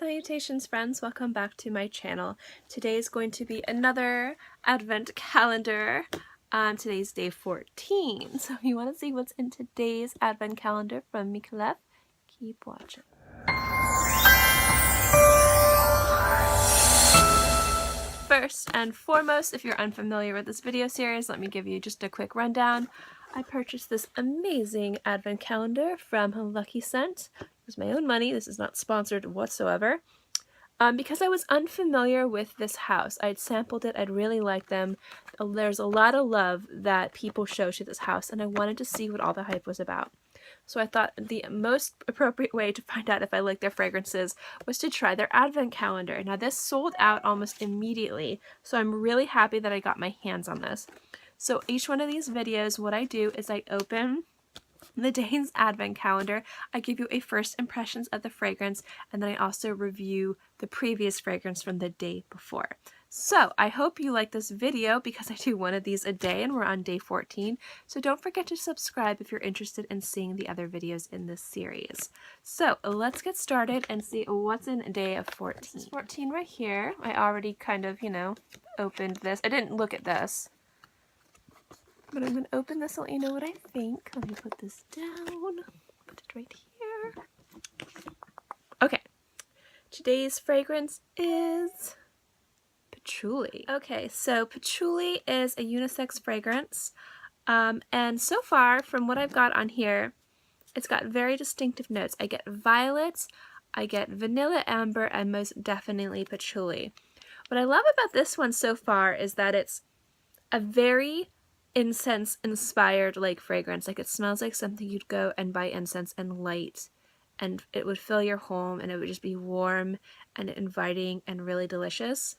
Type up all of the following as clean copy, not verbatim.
Salutations friends, welcome back to my channel. Today is going to be another advent calendar. Today's day 14, so if you want to see what's in today's advent calendar from Micallef, keep watching. First and foremost, if you're unfamiliar with this video series, let me give you just a quick rundown. I purchased this amazing advent calendar from Lucky Scent. It was my own money. This is not sponsored whatsoever. Because I was unfamiliar with this house. I'd sampled it, I'd really liked them. There's a lot of love that people show to this house, and I wanted to see what all the hype was about. So I thought the most appropriate way to find out if I liked their fragrances was to try their advent calendar. Now this sold out almost immediately, so I'm really happy that I got my hands on this. So each one of these videos, what I do is I open the day's advent calendar, I give you a first impressions of the fragrance, and then I also review the previous fragrance from the day before. So I hope you like this video because I do one of these a day and we're on day 14. So don't forget to subscribe if you're interested in seeing the other videos in this series. So let's get started and see what's in day of 14. This is 14 right here. I already kind of, opened this. I didn't look at this. But I'm going to open this and let you know what I think. Let me put this down. Put it right here. Okay. Today's fragrance is Patchouli. Okay, so Patchouli is a unisex fragrance. And so far, from what I've got on here, it's got very distinctive notes. I get violets, I get vanilla amber, and most definitely patchouli. What I love about this one so far is that it's a very incense inspired fragrance. Like it smells like something you'd go and buy incense and light, and it would fill your home and it would just be warm and inviting and really delicious.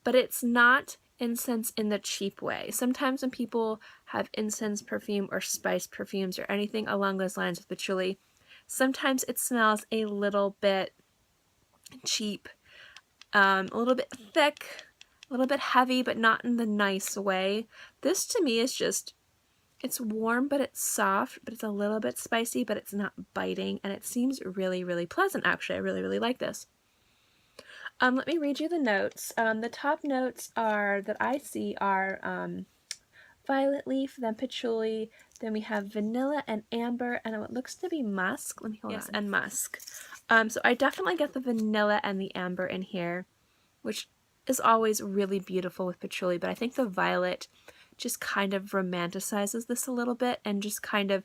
But it's not incense in the cheap way. Sometimes when people have incense perfume or spice perfumes or anything along those lines with patchouli, sometimes it smells a little bit cheap, a little bit thick, a little bit heavy, but not in the nice way. This to me is just, it's warm, but it's soft, but it's a little bit spicy, but it's not biting, and it seems really, really pleasant, actually. I really, really like this. Let me read you the notes. The top notes that I see are violet leaf, then patchouli, then we have vanilla and amber, and what looks to be musk. Let me hold on. Yes, and musk. So I definitely get the vanilla and the amber in here, which is always really beautiful with patchouli, but I think the violet just kind of romanticizes this a little bit and just kind of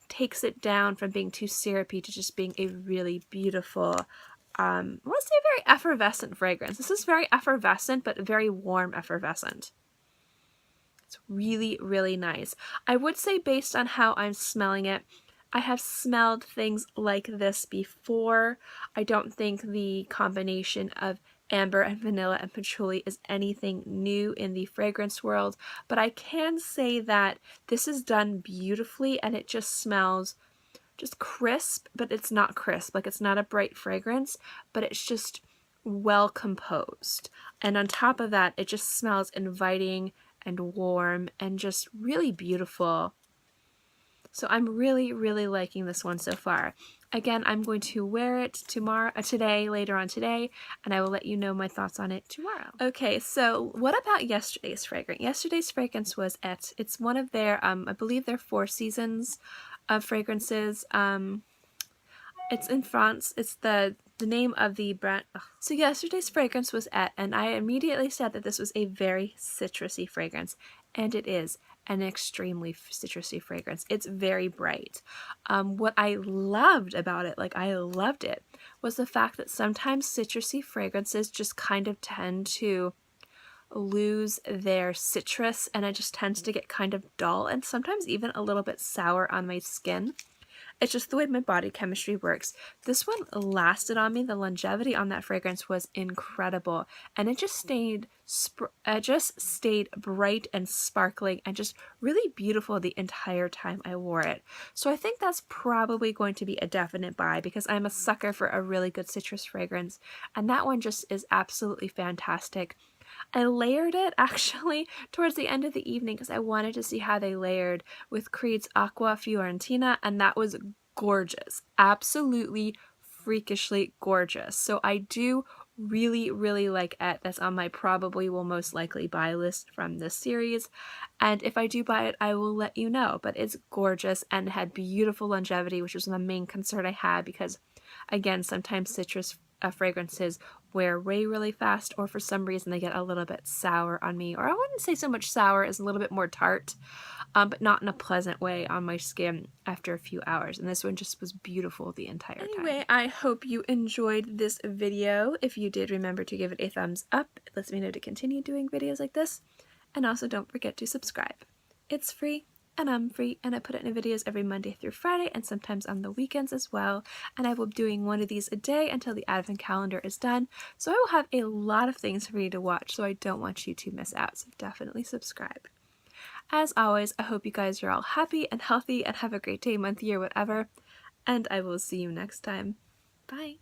takes it down from being too syrupy to just being a really beautiful, I want to say very effervescent fragrance. This is very effervescent, but very warm effervescent. It's really, really nice. I would say based on how I'm smelling it, I have smelled things like this before. I don't think the combination of amber and vanilla and patchouli is anything new in the fragrance world, but I can say that this is done beautifully and it just smells just crisp, but it's not crisp. Like it's not a bright fragrance, but it's just well composed. And on top of that, it just smells inviting and warm and just really beautiful. So I'm really, really liking this one so far. Again, I'm going to wear it later on today, and I will let you know my thoughts on it tomorrow. Okay, so what about yesterday's fragrance? Yesterday's fragrance was it's one of their, I believe they're 4 seasons of fragrances. It's in France. It's the name of the brand. Ugh. So yesterday's fragrance was and I immediately said that this was a very citrusy fragrance, and it is an extremely citrusy fragrance. It's very bright. What I loved about it, was the fact that sometimes citrusy fragrances just kind of tend to lose their citrus, and it just tends to get kind of dull and sometimes even a little bit sour on my skin. It's just the way my body chemistry works. This one lasted on me. The longevity on that fragrance was incredible, and it just stayed bright and sparkling and just really beautiful the entire time I wore it. So I think that's probably going to be a definite buy because I'm a sucker for a really good citrus fragrance, and that one just is absolutely fantastic. I layered it actually towards the end of the evening because I wanted to see how they layered with Creed's Aqua Fiorentina, and that was gorgeous. Absolutely freakishly gorgeous. So I do really like it. That's on my probably will most likely buy list from this series, and if I do buy it I will let you know. But it's gorgeous and had beautiful longevity, which was the main concern I had, because again, sometimes citrus fragrances wear away really fast, or for some reason they get a little bit sour on me, or I wouldn't say so much sour as a little bit more tart, but not in a pleasant way on my skin after a few hours. And this one just was beautiful the entire time. Anyway, I hope you enjoyed this video. If you did, remember to give it a thumbs up. It lets me know to continue doing videos like this. And also don't forget to subscribe. It's free and I'm free, and I put out new videos every Monday through Friday and sometimes on the weekends as well. And I will be doing one of these a day until the advent calendar is done. So I will have a lot of things for you to watch, so I don't want you to miss out. So definitely subscribe. As always, I hope you guys are all happy and healthy and have a great day, month, year, whatever. And I will see you next time. Bye.